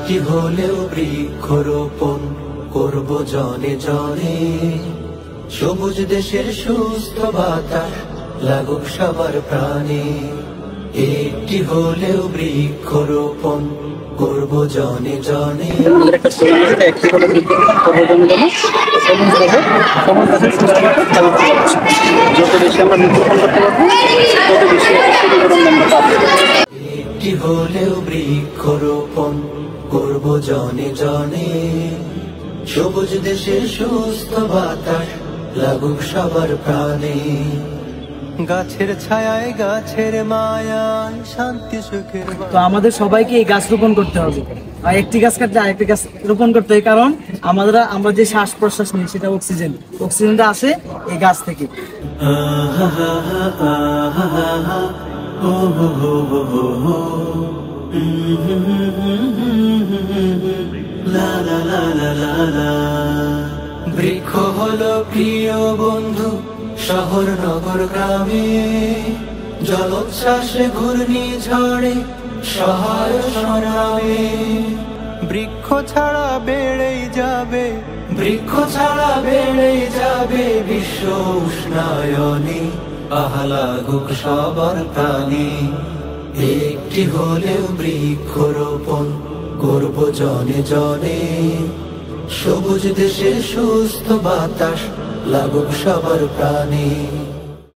একটি হলেও বৃক্ষরোপণ করব জনে জনে, সবুজ দেশের সুস্থ বাতাস লাগুক সবার প্রাণে। একটি হলেও বৃক্ষরোপণ করব জনে জনে। একটি হলেও বৃক্ষরোপণ করব জনে জনে, সবুজ দেশের সুস্থ বাতাস লাগুক সবার প্রাণে। গাছের ছায়ায় গাছের মায়ায় শান্তি সুখের। তো আমাদের সবাইকে এই গাছ রোপণ করতে হবে, আর একটি গাছ কাটলে আরেকটি গাছ রোপণ করতে হবে, কারণ আমরা যে শ্বাস প্রশ্বাস নিই সেটা অক্সিজেনটা আসে এই গাছ থেকে। বৃক্ষ হলো প্রিয় বন্ধু শহর নগর গ্রামে, জলোচ্ছ্বাসে ঘূর্ণিঝড়ে সহায় সংগ্রামে। বৃক্ষ ছাড়া বেড়েই যাবে, বৃক্ষ ছাড়া বেড়েই যাবে বিশ্ব উষ্ণায়নে, আহা লাগুক সবার প্রাণে। একটি হলেও বৃক্ষরোপণ করব জনে জনে, সবুজ দেশে সুস্থ বাতাস লাগুক সবার প্রাণে।